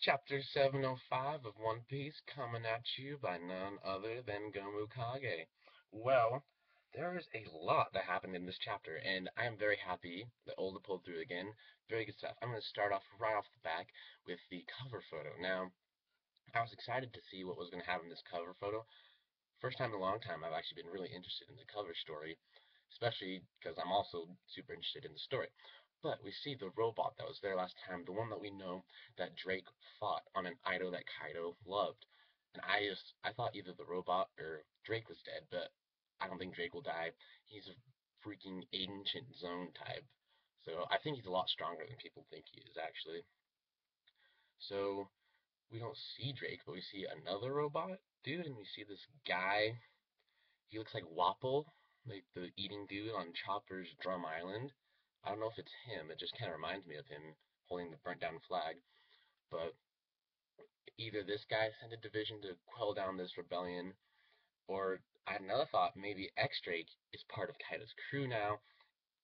Chapter 705 of One Piece coming at you by none other than Gomu Kage. Well, there's a lot that happened in this chapter, and I am very happy that Oda pulled through again. Very good stuff. I'm going to start off right off the back with the cover photo. Now, I was excited to see what was going to happen in this cover photo. First time in a long time I've actually been really interested in the cover story, especially because I'm also super interested in the story. But we see the robot that was there last time, the one that we know that Drake fought on an idol that Kaido loved. And I thought either the robot or Drake was dead, but I don't think Drake will die. He's a freaking ancient zone type. So I think he's a lot stronger than people think he is actually. So we don't see Drake, but we see another robot dude, and we see this guy. He looks like Wapple, like the eating dude on Chopper's Drum Island. I don't know if it's him. It just kind of reminds me of him holding the burnt down flag. But either this guy sent a division to quell down this rebellion, or I had another thought. Maybe X Drake is part of Kaido's crew now,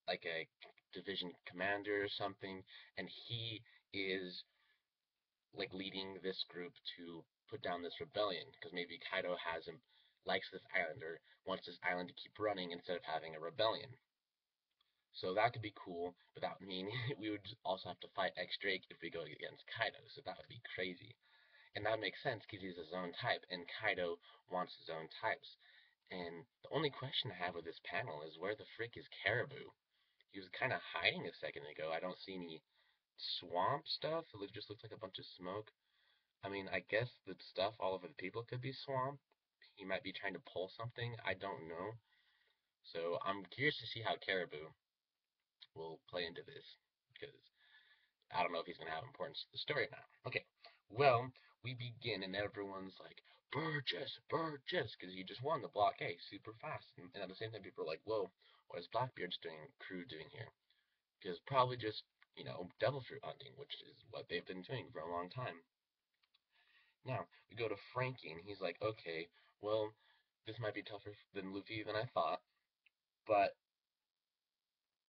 like a division commander or something, and he is like leading this group to put down this rebellion because maybe Kaido has him likes this island or wants this island to keep running instead of having a rebellion. So that could be cool, but that would mean we would also have to fight X Drake if we go against Kaido, so that would be crazy. And that makes sense because he's his own type, and Kaido wants his own types. And the only question I have with this panel is where the frick is Caribou? He was kind of hiding a second ago. I don't see any swamp stuff. It just looks like a bunch of smoke. I mean, I guess the stuff all over the people could be swamp. He might be trying to pull something. I don't know. So I'm curious to see how Caribou will play into this because I don't know if he's going to have importance to the story or not. Okay, well, we begin and everyone's like, Burgess, Burgess, because he just won the block A super fast. And at the same time, people are like, whoa, what is Blackbeard's crew doing here? Because probably just, devil fruit hunting, which is what they've been doing for a long time. Now, we go to Frankie, and he's like, okay, well, this might be tougher than Luffy than I thought, but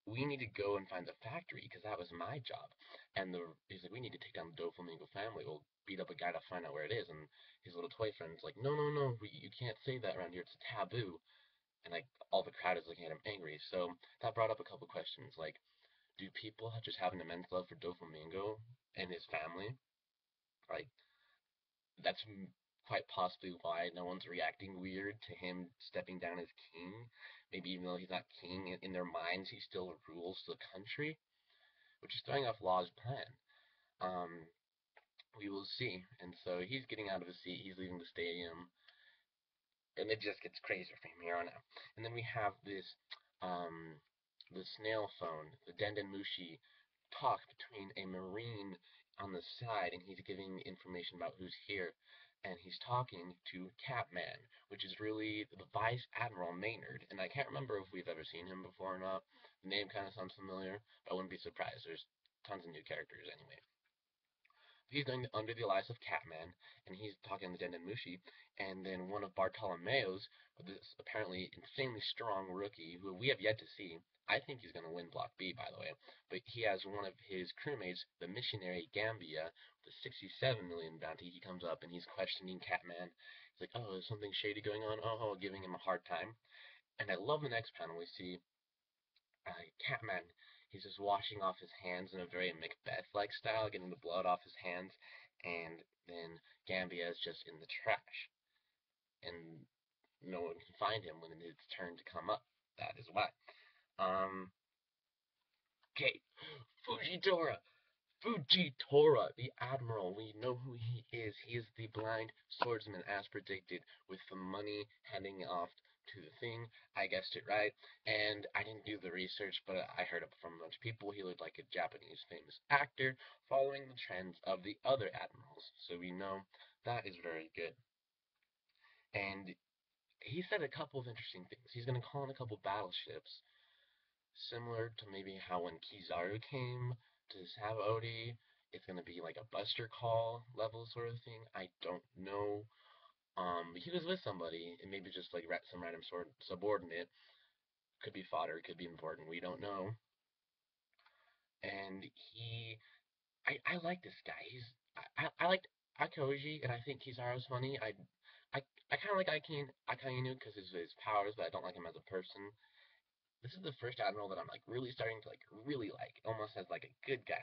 we need to go and find the factory because that was my job. And he's like, we need to take down the Doflamingo family. We'll beat up a guy to find out where it is. And his little toy friend's like, no, no, no, you can't say that around here. It's taboo. And like all the crowd is looking at him angry. So that brought up a couple questions like, do people just have an immense love for Doflamingo and his family? Like that's quite possibly why no one's reacting weird to him stepping down as king. Maybe even though he's not king, in their minds he still rules the country, which is throwing off Law's plan. Um, we will see. And so he's getting out of his seat. He's leaving the stadium, and it just gets crazier from here on out. And then we have this, um, the snail phone, the Denden Mushi talk between a marine on the side, and he's giving information about who's here. And he's talking to Catman, which is really the Vice Admiral Maynard. And I can't remember if we've ever seen him before or not. The name kind of sounds familiar, but I wouldn't be surprised. There's tons of new characters anyway. He's going under the alias of Catman, and he's talking to Den Mushi, and then one of Bartolomeo's, this apparently insanely strong rookie, who we have yet to see. I think he's going to win Block B, by the way, but he has one of his crewmates, the missionary Gambia, the 67 million bounty. He comes up and he's questioning Catman. He's like, oh, is something shady going on? Oh, giving him a hard time. And I love the next panel. We see Catman, he's just washing off his hands in a very Macbeth-like style, getting the blood off his hands, and then Gambia is just in the trash, and no one can find him when it's turn to come up. That is why. Um, okay, Fujitora, Fujitora, the Admiral. We know who he is. He is the blind swordsman, as predicted, with the money heading off to the thing. I guessed it right, and I didn't do the research, but I heard it from a bunch of people. He looked like a Japanese famous actor, following the trends of the other admirals. So we know that is very good. And he said a couple of interesting things. He's going to call in a couple battleships, similar to maybe how when Kizaru came to Sabaody, it's gonna be like a Buster Call level sort of thing. I don't know. He was with somebody, and maybe just like some random sort subordinate. Could be fodder, could be important. We don't know. And he I like this guy. I liked Akoji, and I think Kizaru's funny. I, I kind of like Akainu because his powers, but I don't like him as a person. This is the first admiral that I'm like really starting to like really like, almost as like a good guy.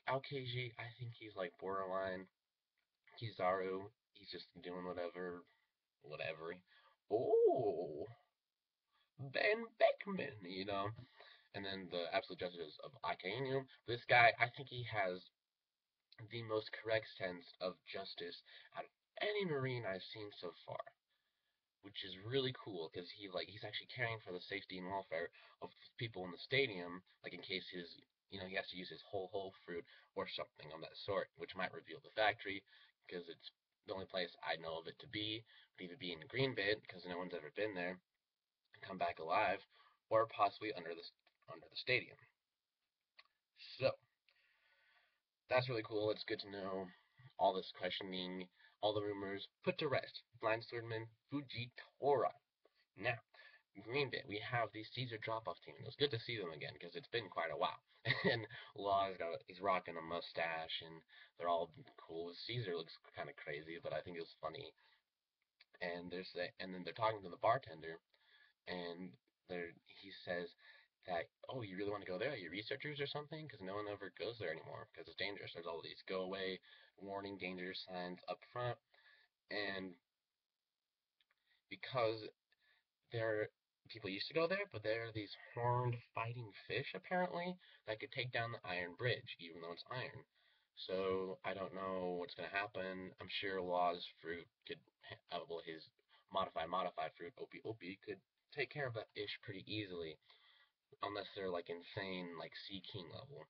Aokiji, I think he's like borderline. Kizaru, he's just doing whatever. Oh, Ben Beckman. And then the absolute justice of Akainu. This guy, I think he has the most correct sense of justice out of any Marine I've seen so far, which is really cool because he's actually caring for the safety and welfare of people in the stadium, like in case he has to use his whole fruit or something of that sort, which might reveal the factory because it's the only place I know of it to be. Would either be in Green Bit because no one's ever been there and come back alive, or possibly under the stadium. So that's really cool. It's good to know all this questioning, all the rumors put to rest. Blind swordman Fujitora. Now, Green Bit, we have the Caesar drop-off team. It was good to see them again because it's been quite a while. And he's rocking a mustache, and they're all cool. Caesar looks kind of crazy, but I think it was funny. And then they're talking to the bartender, and he says that, oh, you really want to go there? Are you researchers or something? Because no one ever goes there anymore because it's dangerous. There's all these go away, warning, danger signs up front, and because there people used to go there, but there are these horned fighting fish apparently that could take down the iron bridge, even though it's iron. So I don't know what's gonna happen. I'm sure Law's fruit could, well, his modified fruit, Opie, could take care of that ish pretty easily, unless they're like insane, like Sea King level.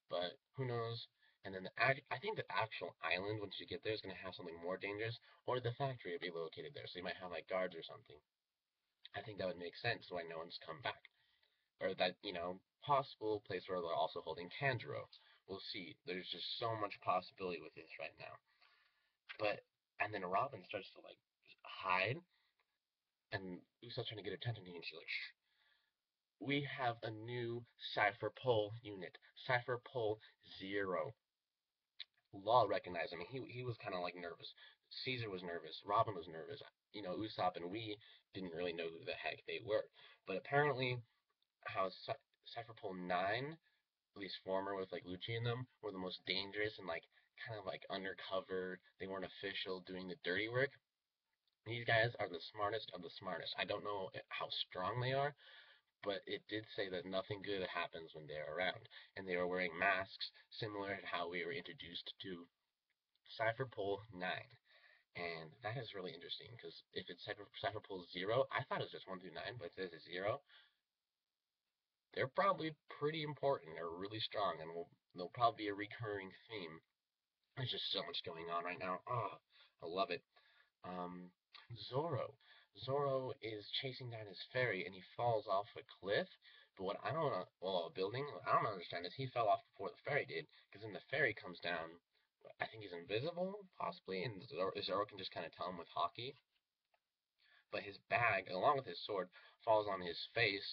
But who knows? And then I think the actual island, once you get there, is gonna have something more dangerous, or the factory will be located there, so you might have like guards or something. I think that would make sense why no one's come back. Or that, possible place where they're also holding Kanjuro. We'll see. There's just so much possibility with this right now. But, and then Robin starts to, like, hide, and Usopp's trying to get attention, and she's like, shh. We have a new Cypher Pole unit. Cypher Pole 0. Law recognized him. He was kind of like nervous. Caesar was nervous. Robin was nervous. Usopp and we didn't really know who the heck they were. But apparently, how Cypherpole 9, at least former with like Lucci in them, were the most dangerous and like kind of like undercover. They weren't official doing the dirty work. These guys are the smartest of the smartest. I don't know how strong they are, but it did say that nothing good happens when they're around. And they were wearing masks, similar to how we were introduced to Cypherpole 9. And that is really interesting because if it's Cypherpole 0, I thought it was just 1 through 9, but it says 0. They're probably pretty important. They're really strong, and they'll probably be a recurring theme. There's just so much going on right now. Oh, I love it. Um, Zoro. Zoro is chasing down his ferry, and he falls off a cliff. But what I don't know, well, a building, I don't understand is he fell off before the ferry did, because then the ferry comes down. I think he's invisible, possibly, and Zoro can just kind of tell him with hockey. But his bag, along with his sword, falls on his face.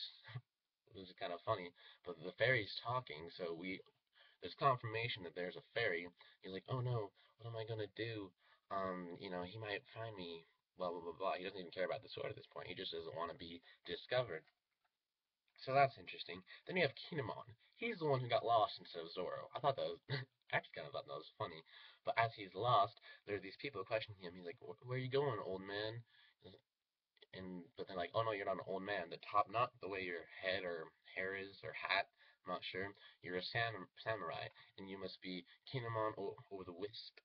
It was kind of funny, but the fairy's talking, so there's confirmation that there's a fairy. He's like, oh no, what am I gonna do? He might find me. Blah blah blah blah. He doesn't even care about the sword at this point. He just doesn't want to be discovered. So that's interesting. Then you have Kinemon. He's the one who got lost instead of Zoro. I thought that was actually kind of thought that was funny. But as he's lost, there are these people questioning him. He's like, "Where are you going, old man?" But they're like, oh no, you're not an old man. The top, not the way your head or hair is or hat. I'm not sure. You're a samurai, and you must be Kinemon or the Wisp.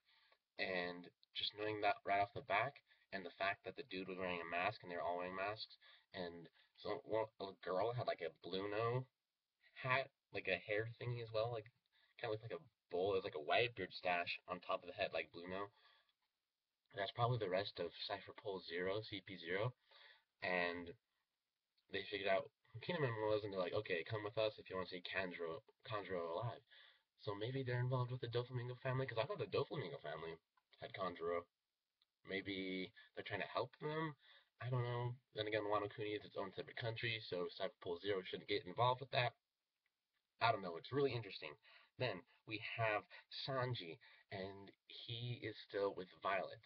And just knowing that right off the back, and the fact that the dude was wearing a mask, and they're all wearing masks, and so a girl had like a Bluno hat, like a hair thingy as well, like kind of looked like a bowl. It was like a white beard stash on top of the head, like Bluno. That's probably the rest of Cypher Pole 0, CP0, and they figured out who Kinemon was, and they're like, okay, come with us if you want to see Kanjuro alive. So maybe they're involved with the Doflamingo family, because I thought the Doflamingo family had Kanjuro. Maybe they're trying to help them. I don't know. Then again, Wano Kuni is its own separate country, so Cyberpole Zero shouldn't get involved with that. I don't know. It's really interesting. Then we have Sanji, and he is still with Violet.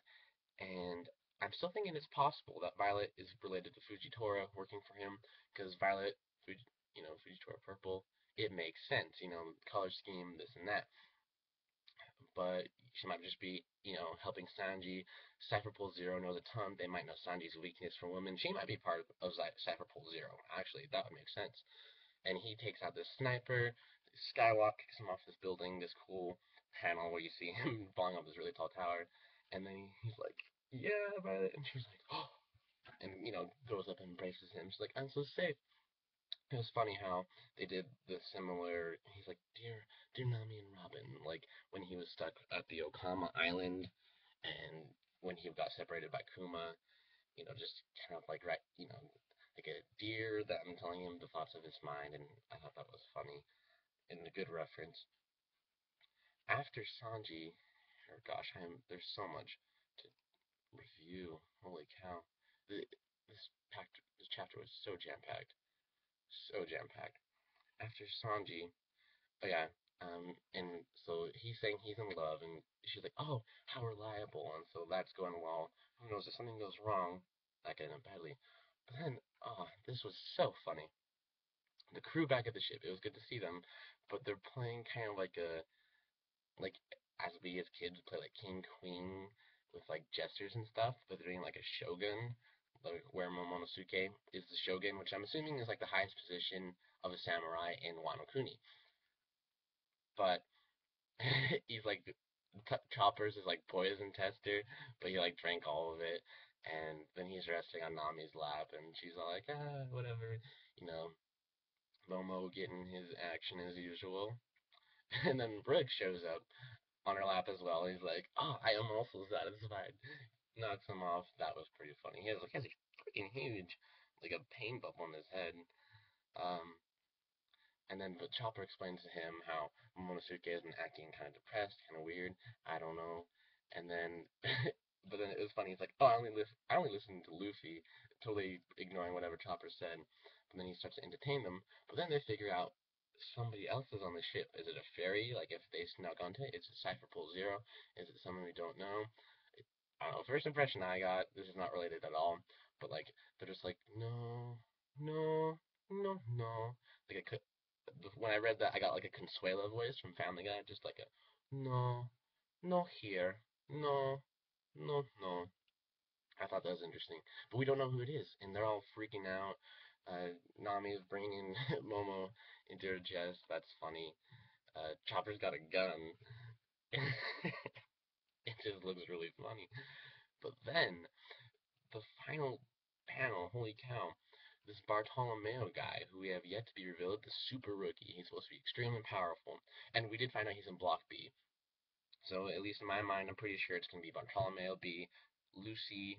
And I'm still thinking it's possible that Violet is related to Fujitora working for him, because Violet, Fujitora purple, it makes sense, color scheme, this and that. But she might just be, helping Sanji. Cypherpole Zero knows a ton. They might know Sanji's weakness for women. She might be part of Cypherpole Zero. Actually, that would make sense. And he takes out this sniper. Skywalk kicks him off this building, this cool panel where you see him falling off this really tall tower. And then he's like, yeah, about it. And she's like, oh, and, goes up and embraces him. She's like, I'm so safe. It was funny how they did the similar. He's like, dear Nami and Robin, like when he was stuck at the Okama Island, and when he got separated by Kuma, just kind of like like a deer that I'm telling him the thoughts of his mind, and I thought that was funny and a good reference. After Sanji, oh gosh, there's so much to review. Holy cow, this chapter was so jam packed. After Sanji, oh yeah, and so he's saying he's in love, and she's like, oh, how reliable, and so that's going well. Who knows if something goes wrong, that could end up badly. But then, oh, this was so funny. The crew back at the ship, it was good to see them, but they're playing kind of like as we as kids play like King Queen with like gestures and stuff, but they're doing like a shogun, like where Momonosuke is the shogun, which I'm assuming is like the highest position of a samurai in Wano Kuni. But he's like Chopper's is like poison tester, but he like drank all of it, and then he's resting on Nami's lap, and she's all like, whatever, you know, Momo getting his action as usual, and then Brook shows up on her lap as well. He's like, oh, I am also satisfied. Knocks him off. That was pretty funny. He has a freaking huge, like a pain bump on his head. Um, And then but Chopper explains to him how Momonosuke has been acting kind of depressed, kind of weird. I don't know. And then, but then it was funny. He's like, "Oh, I only listen to Luffy," totally ignoring whatever Chopper said. But then he starts to entertain them. But then they figure out somebody else is on the ship. Is it a fairy? Like if they snuck onto it, is it Cypherpole Zero? Is it someone we don't know? I don't know. First impression I got. This is not related at all. But like they're just like, no, no, no, no. Like when I read that, I got like a Consuelo voice from Family Guy, just like a no, no here, no, no, no. I thought that was interesting, but we don't know who it is, and they're all freaking out. Nami is bringing Momo into her chest. That's funny. Chopper's got a gun. It just looks really funny. But then the final panel, holy cow, this Bartolomeo guy, who we have yet to be revealed, the super rookie. He's supposed to be extremely powerful. And we did find out he's in Block B. So, at least in my mind, I'm pretty sure it's going to be Bartolomeo B, Luffy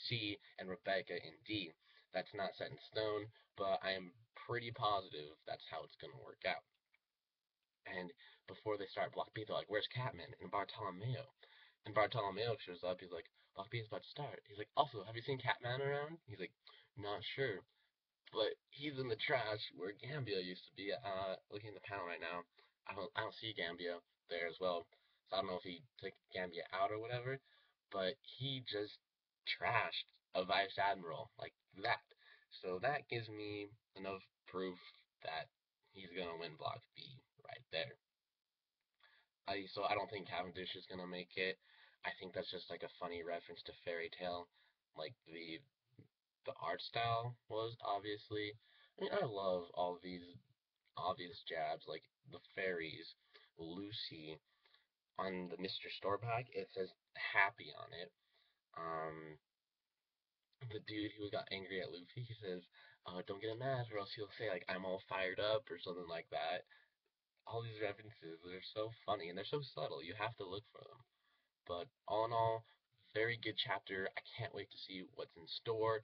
C, and Rebecca in D. That's not set in stone, but I am pretty positive that's how it's going to work out. And before they start Block B, they're like, where's Catman? And Bartolomeo. And Bartolomeo shows up. He's like, Block B is about to start. He's like, also, have you seen Catman around? He's like, not sure. But he's in the trash where Gambia used to be. Looking at the panel right now, I don't see Gambia there as well. So I don't know if he took Gambia out or whatever. But he just trashed a vice admiral like that. So that gives me enough proof that he's gonna win Block B right there. So I don't think Cavendish is gonna make it. I think that's just like a funny reference to Fairy Tail, like the art style was obviously. I mean, I love all these obvious jabs, like the fairies, Lucy on the Mr. Store pack. It says happy on it. Um, the dude who got angry at Luffy, he says, "Don't get mad, or else he'll say like I'm all fired up or something like that." All these references, they're so funny and they're so subtle. You have to look for them. But all in all, very good chapter. I can't wait to see what's in store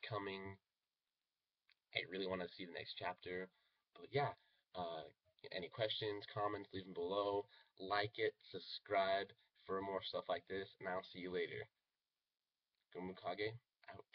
coming. I really want to see the next chapter. But yeah, uh, any questions, comments, leave them below. Like it, subscribe for more stuff like this, and I'll see you later. Gomukage out.